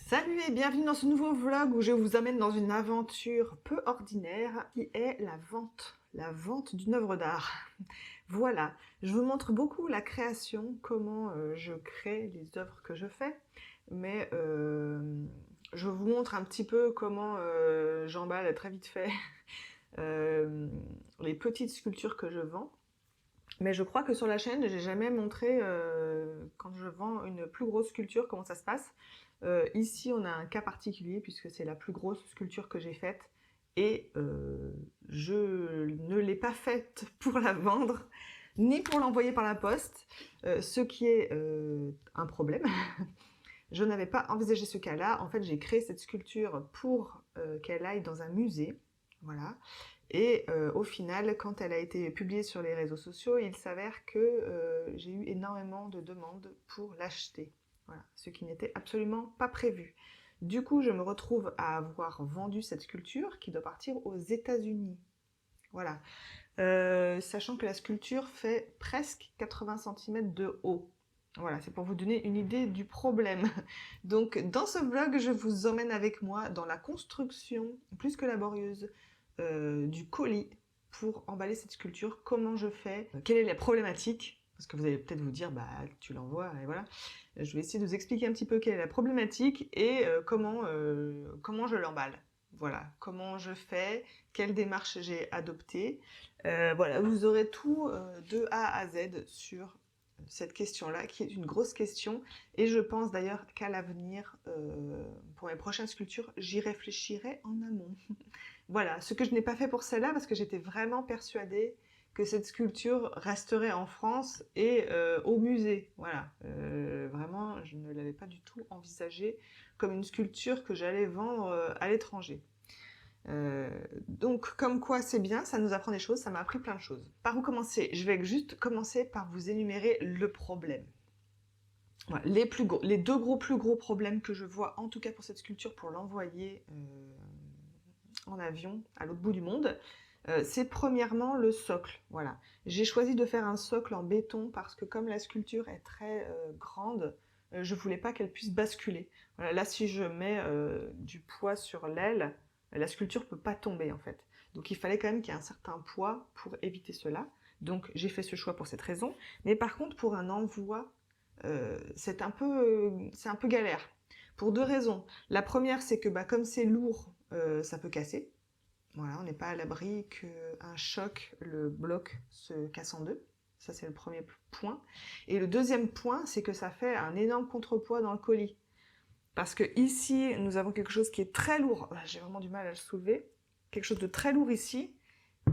Salut et bienvenue dans ce nouveau vlog où je vous amène dans une aventure peu ordinaire qui est la vente d'une œuvre d'art. Voilà, je vous montre beaucoup la création, comment je crée les œuvres que je fais, mais je vous montre un petit peu comment j'emballe très vite fait les petites sculptures que je vends. Mais je crois que sur la chaîne, j'ai jamais montré quand je vends une plus grosse sculpture comment ça se passe. Ici, on a un cas particulier puisque c'est la plus grosse sculpture que j'ai faite et je ne l'ai pas faite pour la vendre ni pour l'envoyer par la poste, ce qui est un problème. Je n'avais pas envisagé ce cas-là. En fait, j'ai créé cette sculpture pour qu'elle aille dans un musée. Voilà. Et au final, quand elle a été publiée sur les réseaux sociaux, il s'avère que j'ai eu énormément de demandes pour l'acheter. Voilà, ce qui n'était absolument pas prévu. Du coup, je me retrouve à avoir vendu cette sculpture qui doit partir aux États-Unis. Voilà. Sachant que la sculpture fait presque 80 cm de haut. Voilà, c'est pour vous donner une idée du problème. Donc, dans ce vlog, je vous emmène avec moi dans la construction, plus que laborieuse, du colis pour emballer cette sculpture. Comment je fais, quelle est la problématique, parce que vous allez peut-être vous dire, bah tu l'envoies et voilà. Je vais essayer de vous expliquer un petit peu quelle est la problématique et comment je l'emballe. Voilà, comment je fais, quelle démarche j'ai adoptée. Voilà, vous aurez tout de A à Z sur cette question-là, qui est une grosse question. Et je pense d'ailleurs qu'à l'avenir, pour mes prochaines sculptures, j'y réfléchirai en amont. Voilà, ce que je n'ai pas fait pour celle-là, parce que j'étais vraiment persuadée que cette sculpture resterait en France et au musée. Voilà, vraiment, je ne l'avais pas du tout envisagée comme une sculpture que j'allais vendre à l'étranger. Donc, comme quoi c'est bien, ça nous apprend des choses, ça m'a appris plein de choses. Par où commencer? Je vais juste commencer par vous énumérer le problème. Voilà, les deux plus gros problèmes que je vois, en tout cas pour cette sculpture, pour l'envoyer en avion à l'autre bout du monde, c'est premièrement le socle. Voilà. J'ai choisi de faire un socle en béton parce que comme la sculpture est très grande, je voulais pas qu'elle puisse basculer. Voilà, là, si je mets du poids sur l'aile, la sculpture peut pas tomber en fait. Donc il fallait quand même qu'il y ait un certain poids pour éviter cela. Donc j'ai fait ce choix pour cette raison. Mais par contre, pour un envoi, c'est un peu galère. Pour deux raisons. La première, c'est que comme c'est lourd, ça peut casser. Voilà, on n'est pas à l'abri qu'un choc, le bloc se casse en deux. Ça, c'est le premier point. Et le deuxième point, c'est que ça fait un énorme contrepoids dans le colis. Parce que ici, nous avons quelque chose qui est très lourd. J'ai vraiment du mal à le soulever. Quelque chose de très lourd ici.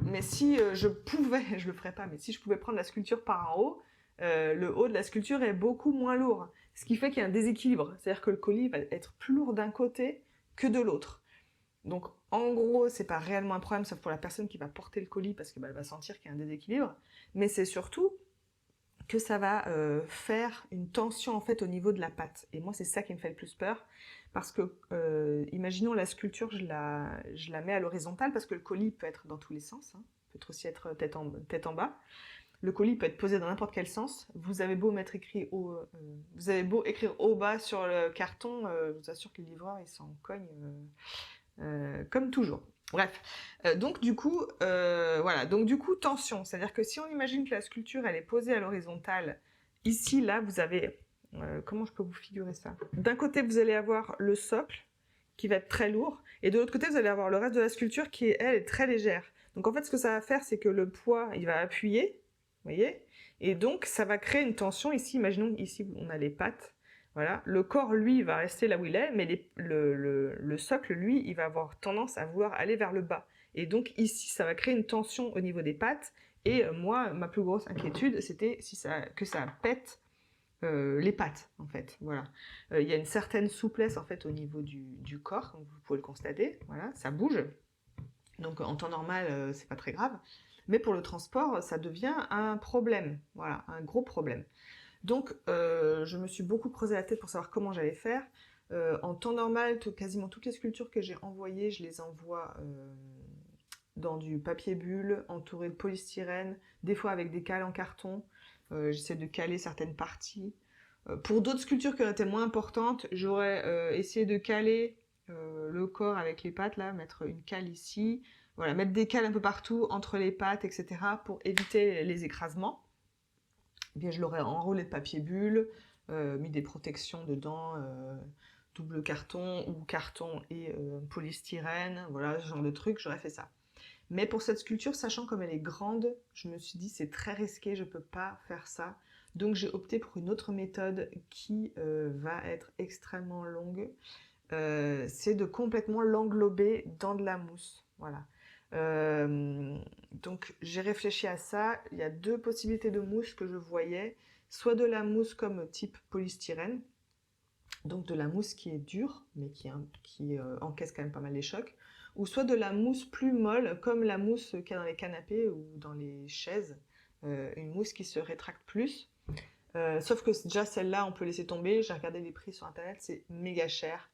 Mais si je pouvais, je le ferais pas, mais si je pouvais prendre la sculpture par en haut, le haut de la sculpture est beaucoup moins lourd. Ce qui fait qu'il y a un déséquilibre. C'est-à-dire que le colis va être plus lourd d'un côté que de l'autre. Donc, en gros, c'est pas réellement un problème, sauf pour la personne qui va porter le colis, parce qu'elle va sentir qu'il y a un déséquilibre. Mais c'est surtout que ça va faire une tension en fait au niveau de la pâte. Et moi, c'est ça qui me fait le plus peur, parce que, imaginons la sculpture, je la mets à l'horizontale, parce que le colis peut être dans tous les sens, hein, peut aussi être tête en bas. Le colis peut être posé dans n'importe quel sens. Vous avez beau écrire haut bas sur le carton, je vous assure que le livreur il s'en cogne. Comme toujours. Bref, donc du coup, voilà, donc du coup, tension, c'est-à-dire que si on imagine que la sculpture, elle est posée à l'horizontale, ici, là, vous avez, comment je peux vous figurer ça? D'un côté, vous allez avoir le socle, qui va être très lourd, et de l'autre côté, vous allez avoir le reste de la sculpture qui, elle, est très légère. Donc en fait, ce que ça va faire, c'est que le poids, il va appuyer, vous voyez? Et donc, ça va créer une tension ici, imaginons ici, on a les pattes, voilà. Le corps, lui, va rester là où il est, mais le socle, lui, il va avoir tendance à vouloir aller vers le bas. Et donc ici, ça va créer une tension au niveau des pattes. Et moi, ma plus grosse inquiétude, c'était que ça pète les pattes, en fait. Voilà. Il y a une certaine souplesse, en fait, au niveau du corps, comme vous pouvez le constater. Voilà, ça bouge. Donc en temps normal, c'est pas très grave. Mais pour le transport, ça devient un problème. Voilà, un gros problème. Donc, je me suis beaucoup creusé la tête pour savoir comment j'allais faire. En temps normal, quasiment toutes les sculptures que j'ai envoyées, je les envoie dans du papier bulle, entouré de polystyrène, des fois avec des cales en carton. J'essaie de caler certaines parties. Pour d'autres sculptures qui auraient été moins importantes, j'aurais essayé de caler le corps avec les pattes, là, mettre une cale ici, voilà, mettre des cales un peu partout entre les pattes, etc. pour éviter les écrasements. Et bien, je l'aurais enroulé de papier bulle, mis des protections dedans, double carton ou carton et polystyrène, voilà, ce genre de truc, j'aurais fait ça. Mais pour cette sculpture, sachant comme elle est grande, je me suis dit c'est très risqué, je ne peux pas faire ça. Donc j'ai opté pour une autre méthode qui va être extrêmement longue. C'est de complètement l'englober dans de la mousse. Voilà. Donc j'ai réfléchi à ça. Il y a deux possibilités de mousse que je voyais. Soit de la mousse comme type polystyrène, donc de la mousse qui est dure, mais qui encaisse quand même pas mal les chocs, ou soit de la mousse plus molle, comme la mousse qu'il y a dans les canapés ou dans les chaises, une mousse qui se rétracte plus. Sauf que déjà celle-là, on peut laisser tomber. J'ai regardé les prix sur internet, c'est méga cher.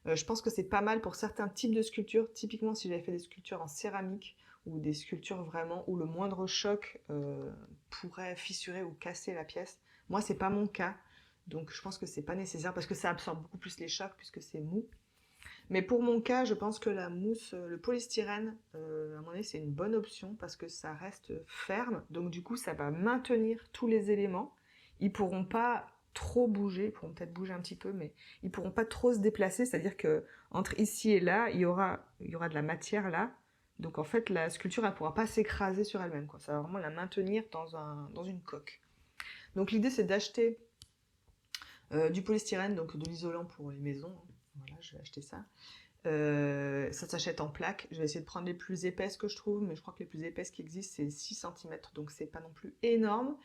Je pense que c'est pas mal pour certains types de sculptures. Typiquement, si j'avais fait des sculptures en céramique ou des sculptures vraiment où le moindre choc pourrait fissurer ou casser la pièce. Moi, c'est pas mon cas. Donc je pense que c'est pas nécessaire parce que ça absorbe beaucoup plus les chocs puisque c'est mou. Mais pour mon cas, je pense que la mousse, le polystyrène, à mon avis, c'est une bonne option parce que ça reste ferme. Donc du coup, ça va maintenir tous les éléments. Ils pourront pas trop bouger, ils pourront peut-être bouger un petit peu, mais ils pourront pas trop se déplacer. C'est-à-dire que entre ici et là, il y aura de la matière là. Donc en fait, la sculpture, elle pourra pas s'écraser sur elle-même, quoi. Ça va vraiment la maintenir dans une coque. Donc l'idée, c'est d'acheter du polystyrène, donc de l'isolant pour les maisons. Voilà, je vais acheter ça. Ça s'achète en plaques. Je vais essayer de prendre les plus épaisses que je trouve, mais je crois que les plus épaisses qui existent, c'est 6 cm, donc c'est pas non plus énorme.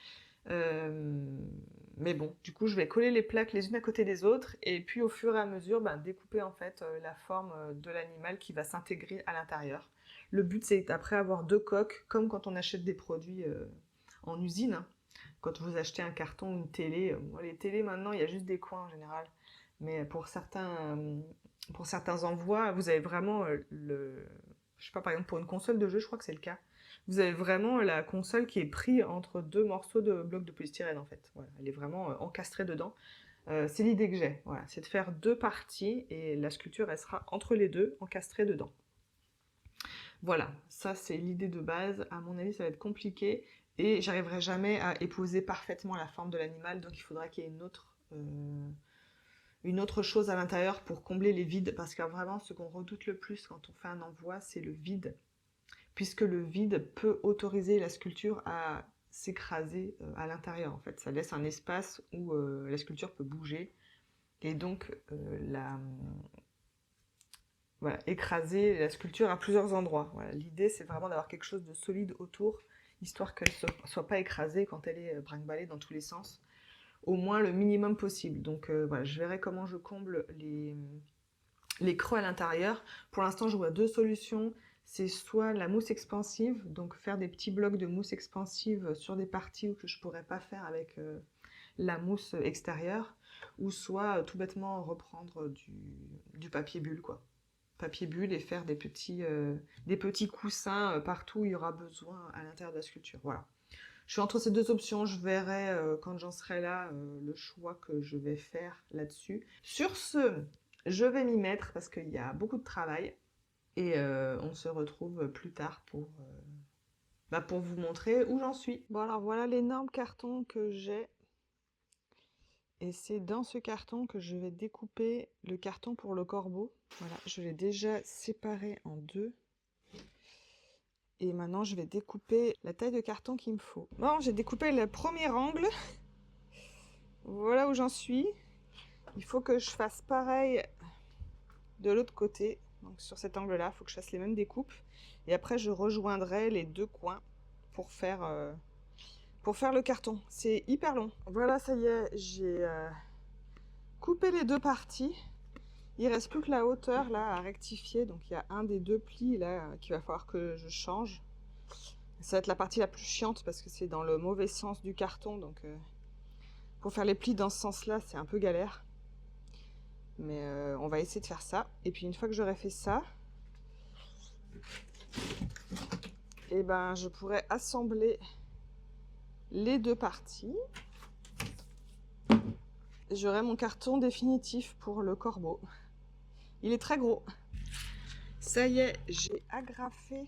Mais bon, du coup, je vais coller les plaques les unes à côté des autres, et puis au fur et à mesure, découper en fait la forme de l'animal qui va s'intégrer à l'intérieur. Le but, c'est après avoir deux coques, comme quand on achète des produits en usine, hein. Quand vous achetez un carton ou une télé, les télés maintenant, il y a juste des coins en général. Mais pour certains envois, vous avez vraiment je sais pas, par exemple pour une console de jeu, je crois que c'est le cas. Vous avez vraiment la console qui est prise entre deux morceaux de blocs de polystyrène en fait. Voilà, elle est vraiment encastrée dedans. C'est l'idée que j'ai, voilà, c'est de faire deux parties et la sculpture elle sera entre les deux, encastrée dedans. Voilà, ça c'est l'idée de base. À mon avis, ça va être compliqué et j'arriverai jamais à épouser parfaitement la forme de l'animal, donc il faudra qu'il y ait une autre chose à l'intérieur pour combler les vides, parce que vraiment ce qu'on redoute le plus quand on fait un envoi, c'est le vide, puisque le vide peut autoriser la sculpture à s'écraser à l'intérieur. En fait, ça laisse un espace où la sculpture peut bouger et donc voilà, écraser la sculpture à plusieurs endroits. Voilà, l'idée, c'est vraiment d'avoir quelque chose de solide autour, histoire qu'elle ne soit pas écrasée quand elle est brinque-ballée dans tous les sens, au moins le minimum possible. Donc voilà, je verrai comment je comble les creux à l'intérieur. Pour l'instant, je vois deux solutions. C'est soit la mousse expansive, donc faire des petits blocs de mousse expansive sur des parties que je ne pourrais pas faire avec la mousse extérieure, ou soit tout bêtement reprendre du papier bulle, quoi. Papier bulle et faire des petits coussins partout où il y aura besoin à l'intérieur de la sculpture. Voilà. Je suis entre ces deux options, je verrai quand j'en serai là le choix que je vais faire là-dessus. Sur ce, je vais m'y mettre parce qu'il y a beaucoup de travail et on se retrouve plus tard pour vous montrer où j'en suis. Bon alors voilà l'énorme carton que j'ai. Et c'est dans ce carton que je vais découper le carton pour le corbeau. Voilà, je l'ai déjà séparé en deux. Et maintenant, je vais découper la taille de carton qu'il me faut. Bon, j'ai découpé le premier angle. Voilà où j'en suis. Il faut que je fasse pareil de l'autre côté. Donc sur cet angle-là, il faut que je fasse les mêmes découpes. Et après, je rejoindrai les deux coins pour faire le carton. C'est hyper long. Voilà, ça y est, j'ai coupé les deux parties. Il reste plus que la hauteur là à rectifier. Donc il y a un des deux plis là qu'il va falloir que je change. Ça va être la partie la plus chiante parce que c'est dans le mauvais sens du carton. Donc pour faire les plis dans ce sens-là, c'est un peu galère. Mais on va essayer de faire ça. Et puis une fois que j'aurai fait ça, et ben je pourrai assembler les deux parties. j'aurai mon carton définitif pour le corbeau. Il est très gros. Ça y est, j'ai agrafé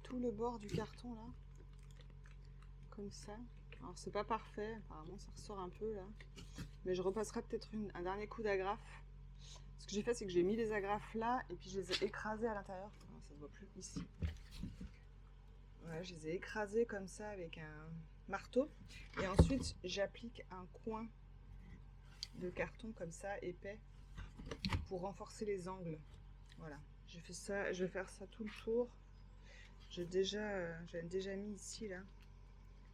tout le bord du carton là. Comme ça. Alors c'est pas parfait, apparemment ça ressort un peu là. Mais je repasserai peut-être un dernier coup d'agrafe. Ce que j'ai fait, c'est que j'ai mis les agrafes là et puis je les ai écrasées à l'intérieur. Ça se voit plus ici. Voilà, je les ai écrasées comme ça avec un marteau. Et ensuite, j'applique un coin de carton comme ça, épais, pour renforcer les angles. Voilà, j'ai fait ça, je vais faire ça tout le tour. J'avais déjà mis ici là.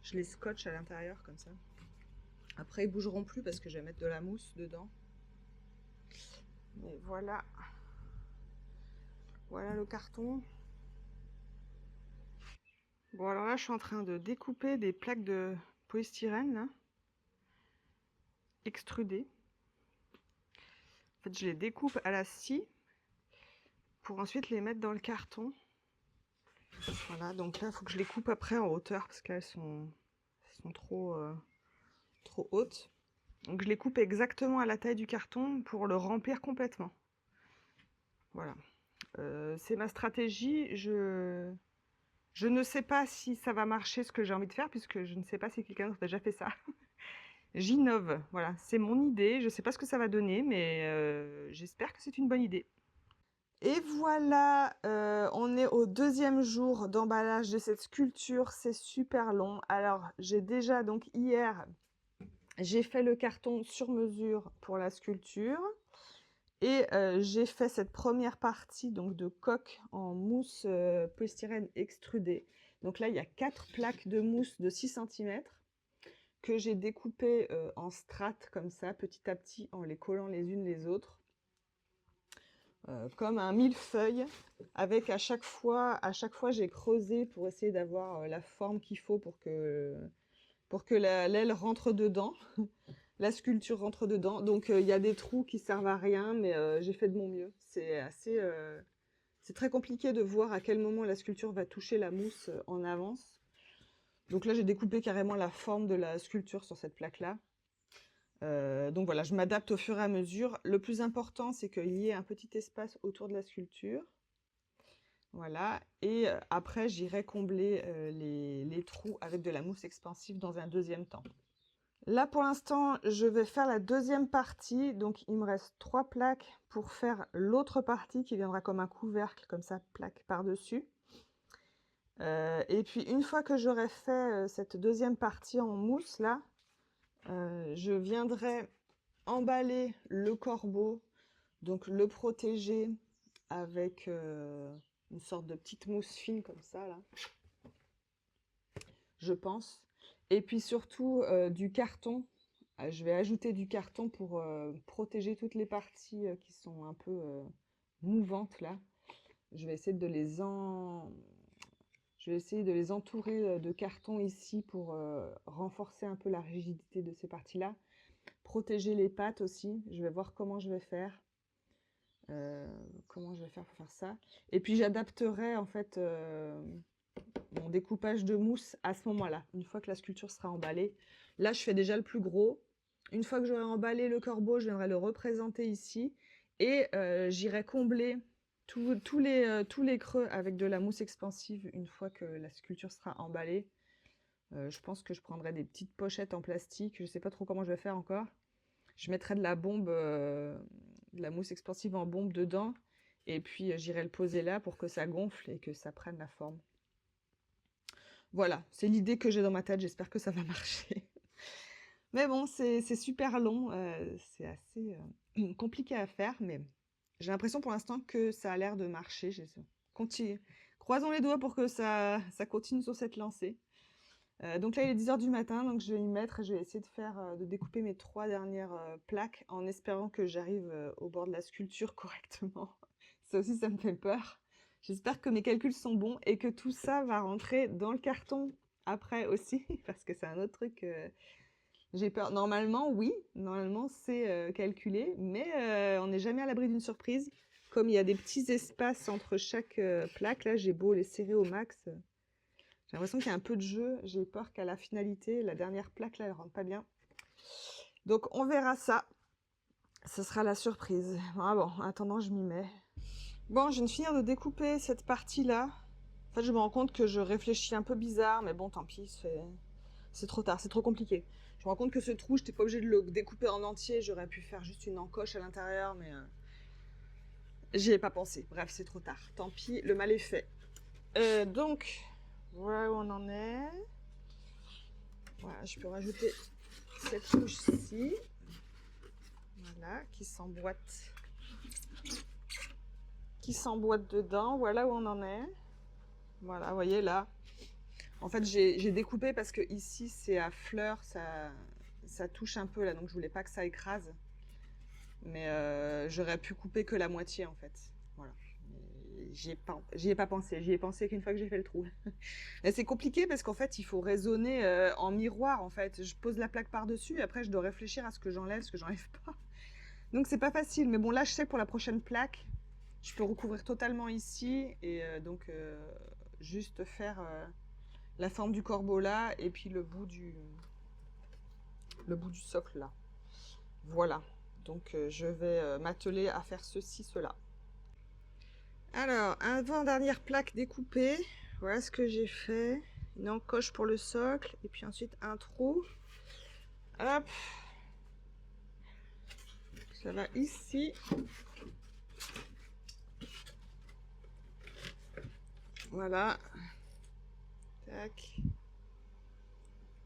Je les scotche à l'intérieur comme ça. Après, ils bougeront plus parce que je vais mettre de la mousse dedans. Mais voilà. Voilà le carton. Bon, alors là, je suis en train de découper des plaques de polystyrène, là, extrudées. En fait, je les découpe à la scie pour ensuite les mettre dans le carton. Voilà, donc là, il faut que je les coupe après en hauteur parce qu'elles sont trop hautes. Donc je les coupe exactement à la taille du carton pour le remplir complètement. Voilà. C'est ma stratégie. Je ne sais pas si ça va marcher ce que j'ai envie de faire, puisque je ne sais pas si quelqu'un d'autre a déjà fait ça. J'innove, voilà, c'est mon idée. Je ne sais pas ce que ça va donner, mais j'espère que c'est une bonne idée. Et voilà, on est au deuxième jour d'emballage de cette sculpture. C'est super long. Alors, j'ai déjà, donc hier, j'ai fait le carton sur mesure pour la sculpture. Et j'ai fait cette première partie donc, de coque en mousse polystyrène extrudée. Donc là, il y a 4 plaques de mousse de 6 cm que j'ai découpées en strates comme ça, petit à petit, en les collant les unes les autres. Comme un millefeuille, avec à chaque fois j'ai creusé pour essayer d'avoir la forme qu'il faut pour que l'aile rentre dedans. La sculpture rentre dedans, donc il y a des trous qui servent à rien, mais j'ai fait de mon mieux. C'est très compliqué de voir à quel moment la sculpture va toucher la mousse en avance. Donc là, j'ai découpé carrément la forme de la sculpture sur cette plaque-là. Donc voilà, je m'adapte au fur et à mesure. Le plus important, c'est qu'il y ait un petit espace autour de la sculpture. Voilà, et après, j'irai combler les trous avec de la mousse expansive dans un deuxième temps. Là, pour l'instant, je vais faire la deuxième partie. Donc, il me reste 3 plaques pour faire l'autre partie qui viendra comme un couvercle, comme ça, plaque par-dessus. Et puis, une fois que j'aurai fait cette deuxième partie en mousse, là, je viendrai emballer le corbeau, donc le protéger avec une sorte de petite mousse fine comme ça, là, je pense. Et puis surtout du carton. Je vais ajouter du carton pour protéger toutes les parties qui sont un peu mouvantes là. Je vais essayer de les entourer de carton ici pour renforcer un peu la rigidité de ces parties-là. Protéger les pattes aussi. Je vais voir comment je vais faire. Comment je vais faire pour faire ça. Et puis j'adapterai en fait mon découpage de mousse à ce moment-là, une fois que la sculpture sera emballée. Là, je fais déjà le plus gros. Une fois que j'aurai emballé le corbeau, je viendrai le représenter ici et j'irai combler tous les creux avec de la mousse expansive une fois que la sculpture sera emballée. Je pense que je prendrai des petites pochettes en plastique. Je ne sais pas trop comment je vais faire encore. Je mettrai de la bombe, de la mousse expansive en bombe dedans et puis j'irai le poser là pour que ça gonfle et que ça prenne la forme. Voilà, c'est l'idée que j'ai dans ma tête, j'espère que ça va marcher. Mais bon, c'est super long, c'est assez compliqué à faire, mais j'ai l'impression pour l'instant que ça a l'air de marcher. Croisons les doigts pour que ça continue sur cette lancée. Donc là, il est 10 h du matin, donc je vais y mettre et je vais essayer de découper mes 3 dernières plaques en espérant que j'arrive au bord de la sculpture correctement. Ça aussi, ça me fait peur. J'espère que mes calculs sont bons et que tout ça va rentrer dans le carton après aussi, parce que c'est un autre truc. J'ai peur. Normalement, oui, normalement c'est calculé, mais on n'est jamais à l'abri d'une surprise. Comme il y a des petits espaces entre chaque plaque, là, j'ai beau les serrer au max. J'ai l'impression qu'il y a un peu de jeu. J'ai peur qu'à la finalité, la dernière plaque, là, elle rentre pas bien. Donc on verra ça. Ce sera la surprise. Ah bon, en attendant, je m'y mets. Bon, je viens de finir de découper cette partie-là. En fait, je me rends compte que je réfléchis un peu bizarre, mais bon, tant pis, c'est trop tard, c'est trop compliqué. Je me rends compte que ce trou, je n'étais pas obligée de le découper en entier, j'aurais pu faire juste une encoche à l'intérieur, mais j'y ai pas pensé. Bref, c'est trop tard. Tant pis, le mal est fait. Donc, voilà où on en est. Voilà, je peux rajouter cette couche-ci. Voilà, qui s'emboîte dedans. Voilà où on en est. Voilà, vous voyez là. En fait, j'ai découpé parce que ici, c'est à fleur, ça touche un peu là, donc je voulais pas que ça écrase. Mais j'aurais pu couper que la moitié en fait. Voilà. J'y ai pas pensé. J'y ai pensé qu'une fois que j'ai fait le trou. C'est compliqué parce qu'en fait, il faut raisonner en miroir en fait. Je pose la plaque par-dessus et après, je dois réfléchir à ce que j'enlève, ce que j'enlève pas. Donc, c'est pas facile. Mais bon, là, je sais que pour la prochaine plaque, je peux recouvrir totalement ici et donc juste faire la forme du corbeau là et puis le bout du socle là. Voilà. Donc, je vais m'atteler à faire ceci, cela. Alors, avant-dernière plaque découpée. Voilà ce que j'ai fait. Une encoche pour le socle. Et puis ensuite, un trou. Hop. Ça va ici. Voilà. Tac.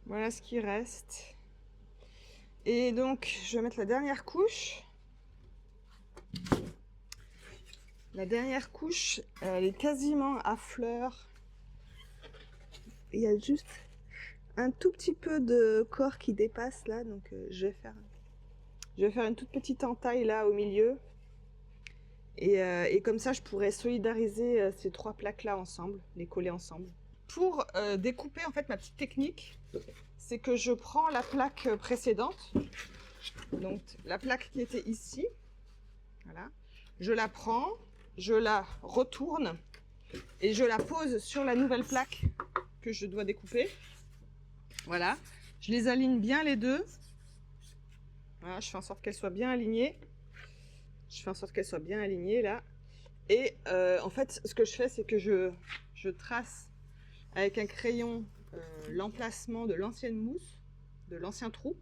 Voilà ce qui reste. Et donc, je vais mettre la dernière couche. La dernière couche, elle est quasiment à fleur. Il y a juste un tout petit peu de corps qui dépasse là. Donc, je vais faire une toute petite entaille là au milieu. Et comme ça, je pourrais solidariser ces trois plaques-là ensemble, les coller ensemble. Pour découper, en fait, ma petite technique, c'est que je prends la plaque précédente, donc la plaque qui était ici, voilà, je la prends, je la retourne et je la pose sur la nouvelle plaque que je dois découper. Voilà, je les aligne bien les deux. Voilà, je fais en sorte qu'elles soient bien alignées. Je fais en sorte qu'elles soient bien alignées là. Et en fait, ce que je fais, c'est que je trace avec un crayon l'emplacement de l'ancienne mousse, de l'ancien trou.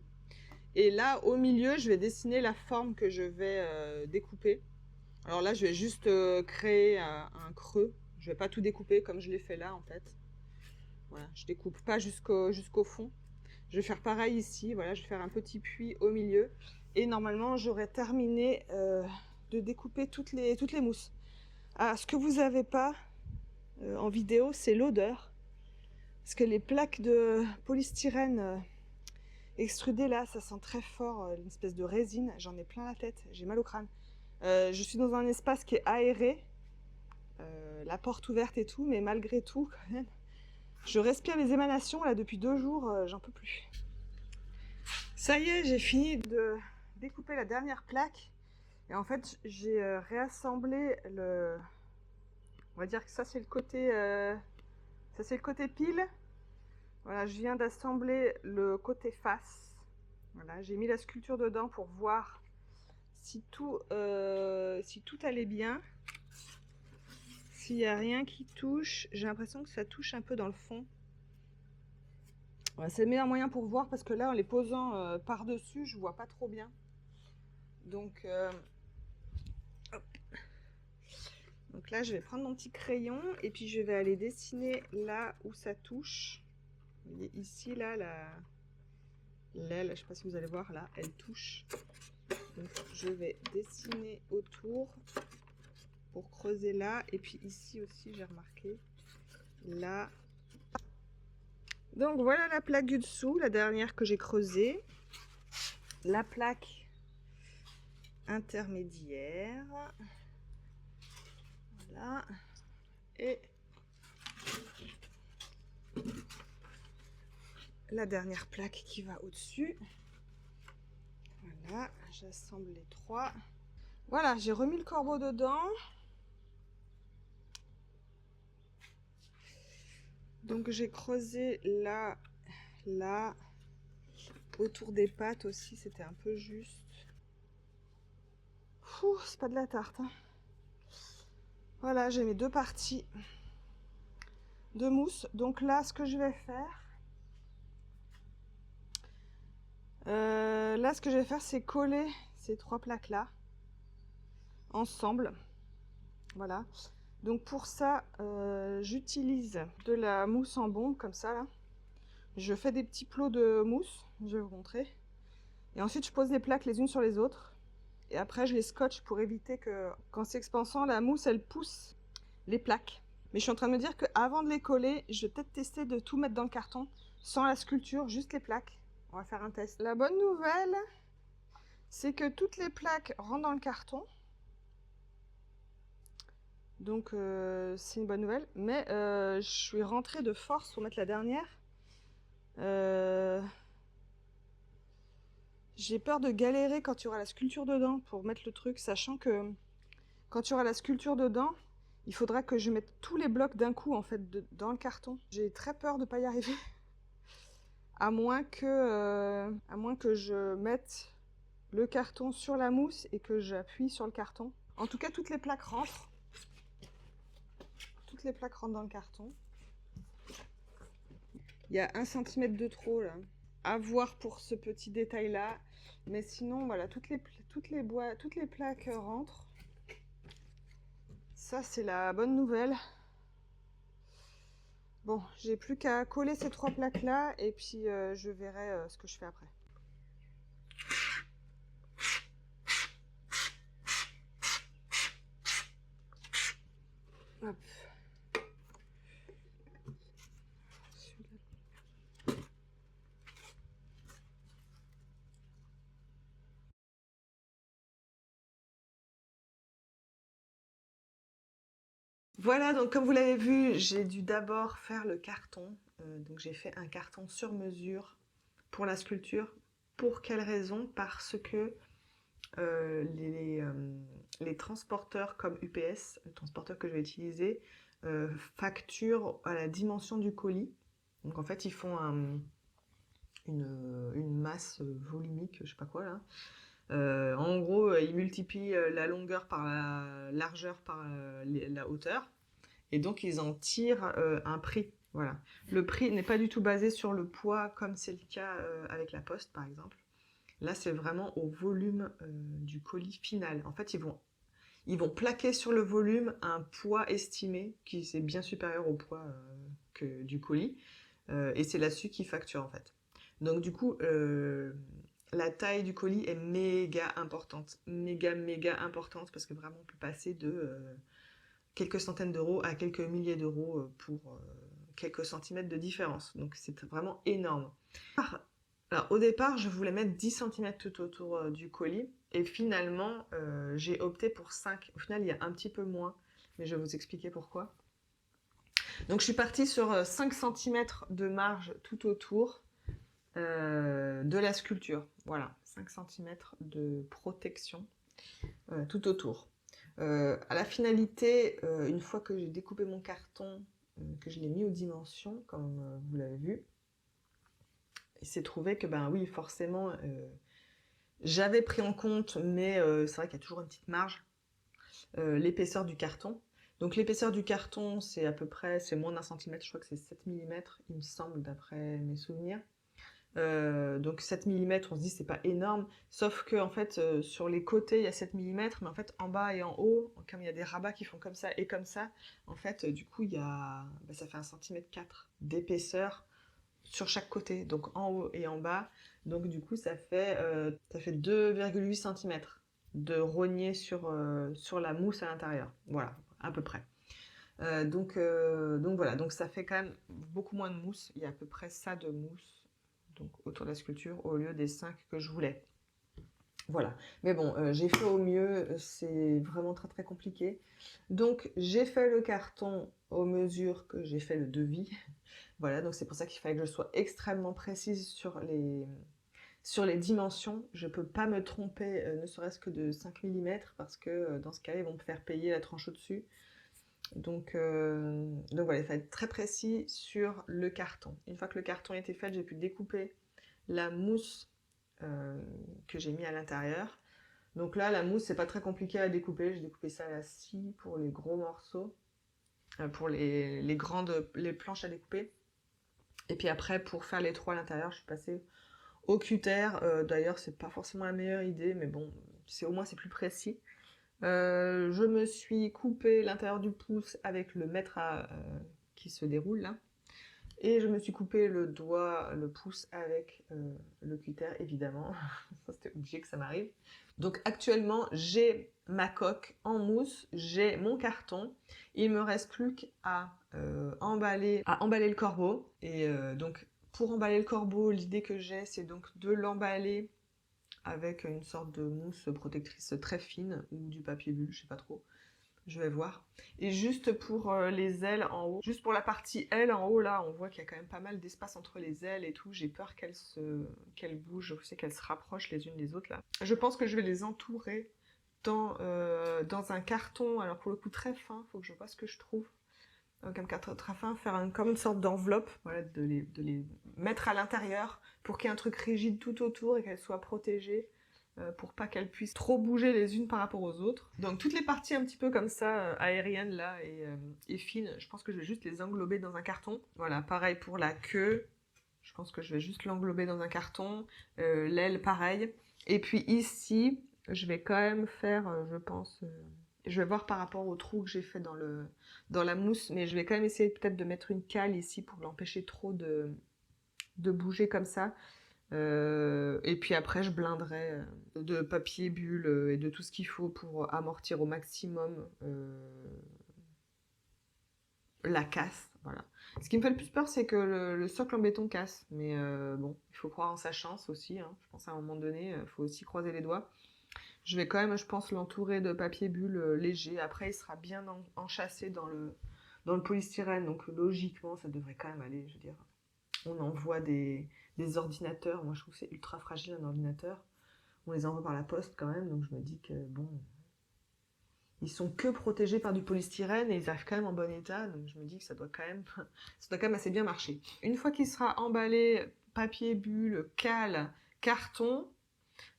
Et là, au milieu, je vais dessiner la forme que je vais découper. Alors là, je vais juste créer un creux. Je ne vais pas tout découper comme je l'ai fait là, en fait. Voilà, je ne découpe pas jusqu'au fond. Je vais faire pareil ici. Voilà, je vais faire un petit puits au milieu. Et normalement, j'aurai terminé de découper toutes les mousses. Ah, ce que vous n'avez pas en vidéo, c'est l'odeur. Parce que les plaques de polystyrène extrudées là, ça sent très fort, une espèce de résine. J'en ai plein la tête, j'ai mal au crâne. Je suis dans un espace qui est aéré, la porte ouverte et tout, mais malgré tout, quand même, je respire les émanations là depuis 2 jours, j'en peux plus. Ça y est, j'ai fini de découper la dernière plaque. Et en fait, j'ai réassemblé le... On va dire que ça c'est le côté... Ça c'est le côté pile. Voilà, je viens d'assembler le côté face. Voilà, j'ai mis la sculpture dedans pour voir si tout allait bien. S'il n'y a rien qui touche, j'ai l'impression que ça touche un peu dans le fond. Voilà, c'est le meilleur moyen pour voir parce que là, en les posant par-dessus, je vois pas trop bien. Donc, hop. Donc là, je vais prendre mon petit crayon et puis je vais aller dessiner là où ça touche. Vous voyez ici, là, l'aile, je ne sais pas si vous allez voir, là, elle touche. Donc, je vais dessiner autour pour creuser là. Et puis ici aussi, j'ai remarqué, là. Donc, voilà la plaque du dessous, la dernière que j'ai creusée. La plaque intermédiaire. Voilà. Et la dernière plaque qui va au-dessus. Voilà, j'assemble les trois. Voilà, j'ai remis le corbeau dedans. Donc j'ai creusé là, là, autour des pattes aussi, c'était un peu juste. Ouh, c'est pas de la tarte. Hein. Voilà, j'ai mes 2 parties de mousse. Donc là, ce que je vais faire... c'est coller ces 3 plaques-là ensemble. Voilà. Donc pour ça, j'utilise de la mousse en bombe, comme ça, là. Je fais des petits plots de mousse, je vais vous montrer. Et ensuite, je pose les plaques les unes sur les autres. Et après, je les scotche pour éviter que, qu'en s'expansant, la mousse, elle pousse les plaques. Mais je suis en train de me dire qu'avant de les coller, je vais peut-être tester de tout mettre dans le carton, sans la sculpture, juste les plaques. On va faire un test. La bonne nouvelle, c'est que toutes les plaques rentrent dans le carton. Donc c'est une bonne nouvelle. Mais je suis rentrée de force pour mettre la dernière. J'ai peur de galérer quand il y aura la sculpture dedans pour mettre le truc, sachant que quand il y aura la sculpture dedans, il faudra que je mette tous les blocs d'un coup en fait dans le carton. J'ai très peur de ne pas y arriver. À moins que je mette le carton sur la mousse et que j'appuie sur le carton. En tout cas, toutes les plaques rentrent. Toutes les plaques rentrent dans le carton. Il y a 1 cm de trop là. À voir pour ce petit détail là. Mais sinon, voilà, toutes les plaques rentrent. Ça, c'est la bonne nouvelle. Bon, j'ai plus qu'à coller ces 3 plaques là et puis je verrai ce que je fais après. Hop. Voilà, donc comme vous l'avez vu, j'ai dû d'abord faire le carton. Donc j'ai fait un carton sur mesure pour la sculpture. Pour quelle raison? Parce que les transporteurs comme UPS, le transporteur que je vais utiliser, facturent à la dimension du colis. Donc en fait, ils font une masse volumique, je sais pas quoi là. En gros, ils multiplient la longueur par la largeur par la hauteur. Et donc, ils en tirent un prix. Voilà. Le prix n'est pas du tout basé sur le poids, comme c'est le cas avec la poste, par exemple. Là, c'est vraiment au volume du colis final. En fait, ils vont plaquer sur le volume un poids estimé qui est bien supérieur au poids du colis. Et c'est là-dessus qu'ils facturent, en fait. Donc, du coup, la taille du colis est méga importante. Méga importante parce que vraiment, on peut passer de quelques centaines d'euros à quelques milliers d'euros pour quelques centimètres de différence. Donc c'est vraiment énorme. Alors au départ, je voulais mettre 10 cm tout autour du colis. Et finalement, j'ai opté pour 5. Au final, il y a un petit peu moins. Mais je vais vous expliquer pourquoi. Donc je suis partie sur 5 cm de marge tout autour de la sculpture. Voilà, 5 cm de protection tout autour. À la finalité, une fois que j'ai découpé mon carton, que je l'ai mis aux dimensions, comme vous l'avez vu, il s'est trouvé que, ben oui, forcément, j'avais pris en compte, mais c'est vrai qu'il y a toujours une petite marge, l'épaisseur du carton. Donc l'épaisseur du carton, c'est à peu près, c'est moins d'1 cm, je crois que c'est 7 mm, il me semble, d'après mes souvenirs. Donc 7 mm, on se dit c'est pas énorme, sauf que en fait sur les côtés il y a 7 mm, mais en fait en bas et en haut, comme il y a des rabats qui font comme ça et comme ça, en fait du coup il y a, ça fait 1,4 cm d'épaisseur sur chaque côté, donc en haut et en bas, donc du coup ça fait 2,8 cm de rogné sur la mousse à l'intérieur, voilà, à peu près. Donc voilà, donc ça fait quand même beaucoup moins de mousse, il y a à peu près ça de mousse donc autour de la sculpture au lieu des 5 que je voulais. Voilà, mais bon, j'ai fait au mieux, c'est vraiment très compliqué. Donc j'ai fait le carton aux mesures que j'ai fait le devis. Voilà, donc c'est pour ça qu'il fallait que je sois extrêmement précise sur les dimensions. Je ne peux pas me tromper, ne serait-ce que de 5 mm, parce que dans ce cas-là, ils vont me faire payer la tranche au-dessus. Donc voilà, il faut être très précis sur le carton. Une fois que le carton était fait, j'ai pu découper la mousse que j'ai mis à l'intérieur. Donc là, la mousse, c'est pas très compliqué à découper. J'ai découpé ça à la scie pour les gros morceaux, pour les planches à découper. Et puis après, pour faire les trous à l'intérieur, je suis passée au cutter. D'ailleurs, c'est pas forcément la meilleure idée, mais bon, au moins c'est plus précis. Je me suis coupé l'intérieur du pouce avec le mètre qui se déroule là. Et je me suis coupé le pouce avec le cutter, évidemment. Ça, c'était obligé que ça m'arrive. Donc actuellement, j'ai ma coque en mousse, j'ai mon carton. Il me reste plus qu'à emballer le corbeau. Et donc, pour emballer le corbeau, l'idée que j'ai, c'est donc de l'emballer avec une sorte de mousse protectrice très fine ou du papier bulle, je sais pas trop. Je vais voir. Et juste pour les ailes en haut, juste pour la partie aile en haut, là, on voit qu'il y a quand même pas mal d'espace entre les ailes et tout. J'ai peur qu'elles bougent, je sais qu'elles se rapprochent les unes des autres, là. Je pense que je vais les entourer dans un carton, alors pour le coup très fin, faut que je vois ce que je trouve. Donc un carton très fin, faire comme une sorte d'enveloppe, voilà, de les mettre à l'intérieur pour qu'il y ait un truc rigide tout autour et qu'elles soient protégées. Pour pas qu'elles puissent trop bouger les unes par rapport aux autres. Donc toutes les parties un petit peu comme ça, aériennes là et fines, je pense que je vais juste les englober dans un carton. Voilà, pareil pour la queue, je pense que je vais juste l'englober dans un carton. L'aile, pareil. Et puis ici, je vais quand même faire, je pense... je vais voir par rapport au trou que j'ai fait dans la mousse, mais je vais quand même essayer peut-être de mettre une cale ici pour l'empêcher trop de bouger comme ça. Et puis après, je blinderai de papier bulle et de tout ce qu'il faut pour amortir au maximum la casse. Voilà. Ce qui me fait le plus peur, c'est que le socle en béton casse. Mais bon, il faut croire en sa chance aussi. Hein. Je pense à un moment donné, il faut aussi croiser les doigts. Je vais quand même, je pense, l'entourer de papier bulle léger. Après, il sera bien enchâssé dans le polystyrène. Donc logiquement, ça devrait quand même aller, je veux dire. On envoie des ordinateurs, moi je trouve que c'est ultra fragile un ordinateur, on les envoie par la poste quand même, donc je me dis que bon, ils sont que protégés par du polystyrène et ils arrivent quand même en bon état, donc je me dis que ça doit quand même assez bien marcher. Une fois qu'il sera emballé, papier bulle, cale, carton,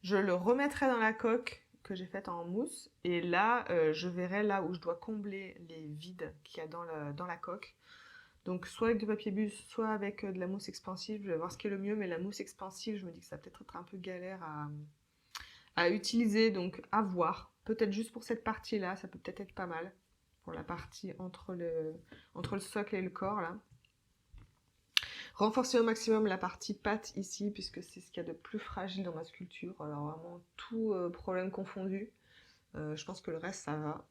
je le remettrai dans la coque que j'ai faite en mousse, et là je verrai là où je dois combler les vides qu'il y a dans la coque. Donc soit avec du papier bulle, soit avec de la mousse expansive, je vais voir ce qui est le mieux, mais la mousse expansive, je me dis que ça va peut-être être un peu galère à utiliser, donc à voir. Peut-être juste pour cette partie-là, ça peut peut-être être pas mal, pour la partie entre le socle et le corps, là. Renforcer au maximum la partie patte ici, puisque c'est ce qu'il y a de plus fragile dans ma sculpture, alors vraiment tout problème confondu. Je pense que le reste, ça va.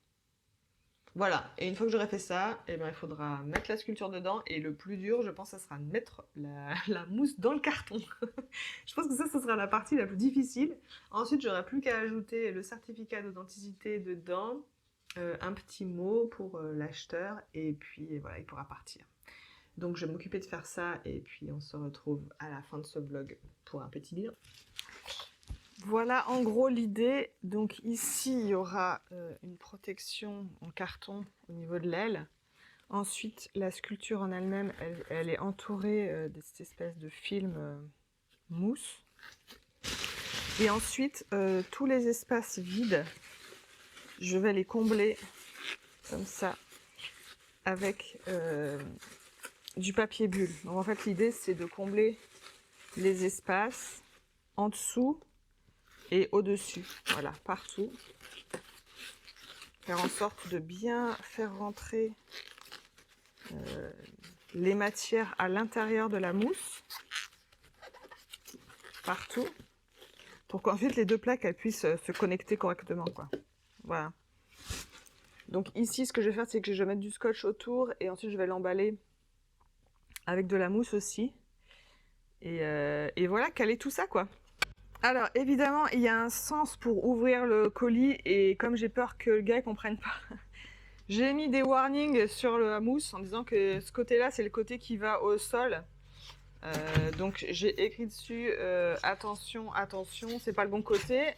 Voilà, et une fois que j'aurai fait ça, eh ben, il faudra mettre la sculpture dedans, et le plus dur, je pense, ça sera de mettre la mousse dans le carton. Je pense que ça sera la partie la plus difficile. Ensuite, j'aurai plus qu'à ajouter le certificat d'authenticité dedans, un petit mot pour l'acheteur, et puis voilà, il pourra partir. Donc je vais m'occuper de faire ça, et puis on se retrouve à la fin de ce vlog pour un petit bilan. Voilà en gros l'idée. Donc ici il y aura une protection en carton au niveau de l'aile. Ensuite la sculpture en elle-même, elle est entourée de cette espèce de film mousse. Et ensuite tous les espaces vides, je vais les combler comme ça avec du papier bulle. Donc en fait l'idée c'est de combler les espaces en dessous et au-dessus, voilà, partout. Faire en sorte de bien faire rentrer les matières à l'intérieur de la mousse, partout, pour qu'ensuite les deux plaques elles puissent se connecter correctement, quoi. Voilà. Donc ici, ce que je vais faire, c'est que je vais mettre du scotch autour et ensuite je vais l'emballer avec de la mousse aussi. Et voilà, caler tout ça, quoi. Alors évidemment il y a un sens pour ouvrir le colis, et comme j'ai peur que le gars comprenne pas, j'ai mis des warnings sur la mousse en disant que ce côté là c'est le côté qui va au sol, donc j'ai écrit dessus attention, attention, c'est pas le bon côté.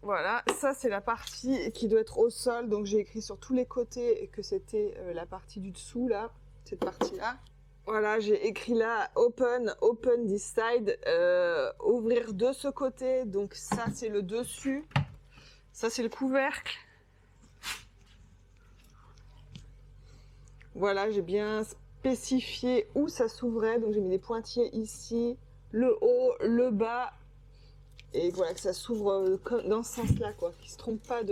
Voilà, ça c'est la partie qui doit être au sol, donc j'ai écrit sur tous les côtés que c'était la partie du dessous là, cette partie là. Voilà, j'ai écrit là open this side, ouvrir de ce côté. Donc ça c'est le dessus, ça c'est le couvercle. Voilà, j'ai bien spécifié où ça s'ouvrait. Donc j'ai mis des pointillés ici, le haut, le bas. Et voilà, que ça s'ouvre dans ce sens-là, quoi. Qu'ils se trompent pas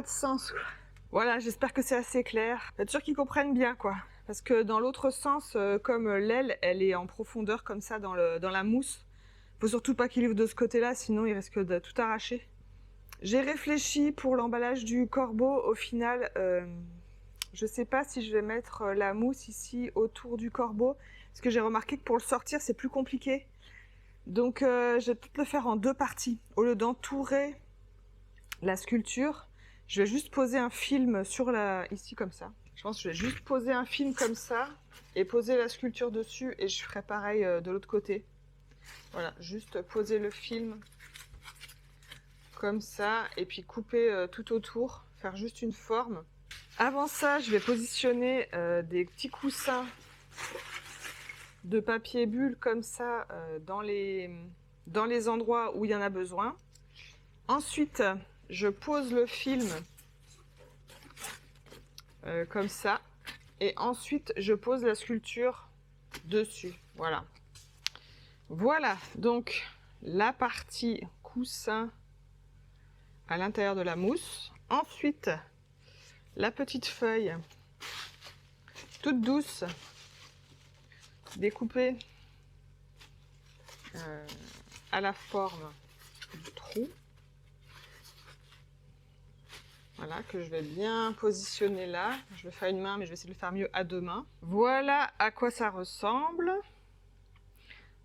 de sens, quoi. Voilà, j'espère que c'est assez clair. Être sûr qu'ils comprennent bien, quoi. Parce que dans l'autre sens, comme l'aile, elle est en profondeur comme ça dans la mousse, faut surtout pas qu'il ouvre de ce côté-là, sinon il risque de tout arracher. J'ai réfléchi pour l'emballage du corbeau. Au final, je sais pas si je vais mettre la mousse ici autour du corbeau, parce que j'ai remarqué que pour le sortir, c'est plus compliqué. Donc je vais peut-être le faire en deux parties. Au lieu d'entourer la sculpture, je vais juste poser un film sur ici comme ça. Je pense que je vais juste poser un film comme ça et poser la sculpture dessus, et je ferai pareil de l'autre côté. Voilà, juste poser le film comme ça et puis couper tout autour, faire juste une forme. Avant ça, je vais positionner des petits coussins de papier bulle comme ça dans les endroits où il y en a besoin. Ensuite, je pose le film comme ça, et ensuite je pose la sculpture dessus. Voilà. Voilà, donc la partie coussin à l'intérieur de la mousse. Ensuite, la petite feuille toute douce, découpée à la forme du trou. Voilà, que je vais bien positionner là. Je vais faire une main, mais je vais essayer de le faire mieux à deux mains. Voilà à quoi ça ressemble.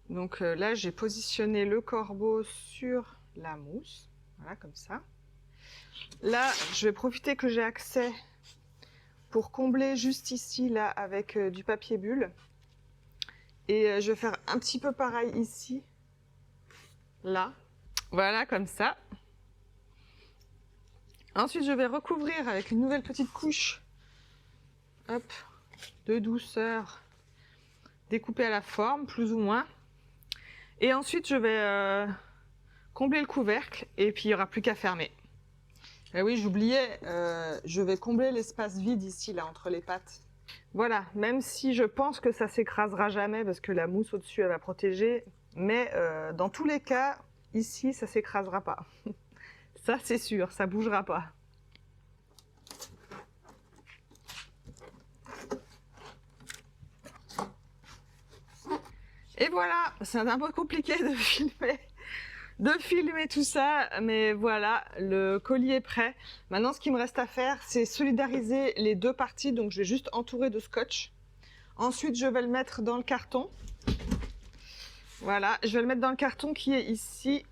Donc là, j'ai positionné le corbeau sur la mousse. Voilà, comme ça. Là, je vais profiter que j'ai accès pour combler juste ici, là, avec du papier bulle. Et je vais faire un petit peu pareil ici, là. Voilà, comme ça. Ensuite, je vais recouvrir avec une nouvelle petite couche, hop, de douceur, découpée à la forme, plus ou moins. Et ensuite, je vais combler le couvercle, et puis il n'y aura plus qu'à fermer. Et oui, j'oubliais, je vais combler l'espace vide ici, là, entre les pattes. Voilà, même si je pense que ça s'écrasera jamais, parce que la mousse au-dessus, elle va protéger, mais dans tous les cas, ici, ça s'écrasera pas. Ça, c'est sûr, ça bougera pas. Et voilà, c'est un peu compliqué de filmer tout ça, mais voilà, le colis est prêt. Maintenant, ce qu'il me reste à faire, c'est solidariser les deux parties, donc je vais juste entourer de scotch. Ensuite, je vais le mettre dans le carton. Voilà, je vais le mettre dans le carton qui est ici.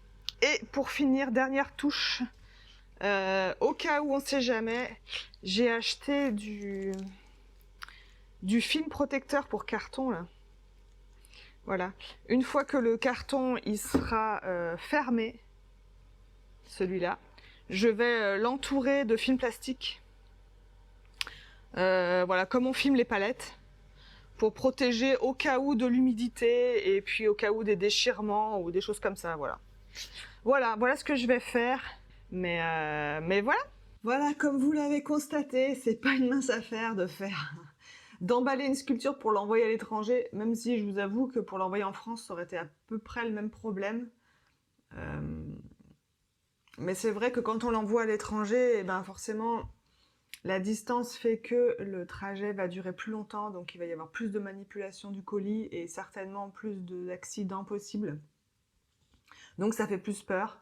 Et pour finir, dernière touche, au cas où on ne sait jamais, j'ai acheté du film protecteur pour carton, là. Voilà. Une fois que le carton il sera fermé, celui-là, je vais l'entourer de film plastique. Voilà, comme on filme les palettes, pour protéger au cas où de l'humidité et puis au cas où des déchirements ou des choses comme ça. Voilà. Voilà ce que je vais faire. Mais voilà. Voilà, comme vous l'avez constaté, c'est pas une mince affaire d'emballer une sculpture pour l'envoyer à l'étranger, même si je vous avoue que pour l'envoyer en France, ça aurait été à peu près le même problème. Mais c'est vrai que quand on l'envoie à l'étranger, eh ben forcément, la distance fait que le trajet va durer plus longtemps, donc il va y avoir plus de manipulation du colis et certainement plus d'accidents possibles. Donc ça fait plus peur.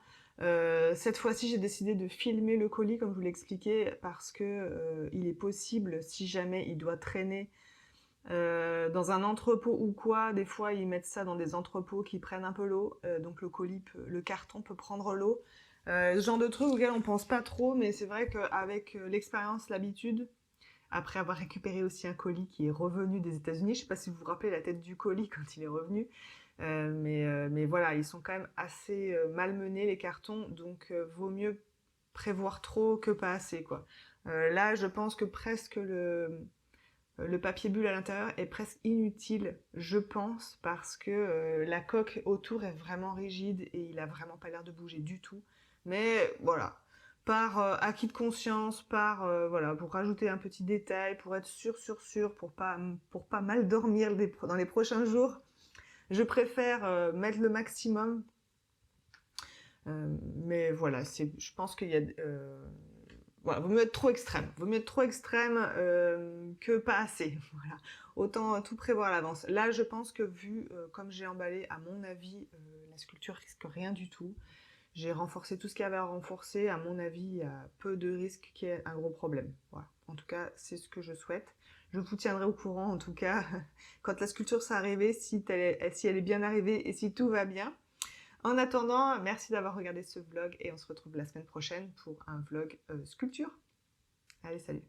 Cette fois-ci, j'ai décidé de filmer le colis, comme je vous l'ai expliqué, parce que il est possible, si jamais il doit traîner dans un entrepôt ou quoi, des fois ils mettent ça dans des entrepôts qui prennent un peu l'eau, donc le carton peut prendre l'eau. Ce genre de truc auquel on pense pas trop, mais c'est vrai qu'avec l'expérience, l'habitude, après avoir récupéré aussi un colis qui est revenu des États-Unis, je sais pas si vous vous rappelez la tête du colis quand il est revenu, mais voilà, ils sont quand même assez malmenés les cartons, donc vaut mieux prévoir trop que pas assez, quoi. Là, je pense que presque Le papier bulle à l'intérieur est presque inutile, je pense, parce que la coque autour est vraiment rigide et il a vraiment pas l'air de bouger du tout. Mais voilà, par acquis de conscience, voilà, pour rajouter un petit détail, pour être sûr, pour pas mal dormir dans les prochains jours, je préfère mettre le maximum. Mais voilà, je pense qu'il y a... voilà, vaut mieux être trop extrême. Vaut mieux être trop extrême que pas assez. Voilà. Autant tout prévoir à l'avance. Là, je pense que vu comme j'ai emballé, à mon avis, la sculpture risque rien du tout. J'ai renforcé tout ce qu'il y avait à renforcer. À mon avis, il y a peu de risques qu'il y ait un gros problème. Voilà. En tout cas, c'est ce que je souhaite. Je vous tiendrai au courant, en tout cas, quand la sculpture sera arrivée, si elle est bien arrivée et si tout va bien. En attendant, merci d'avoir regardé ce vlog et on se retrouve la semaine prochaine pour un vlog sculpture. Allez, salut!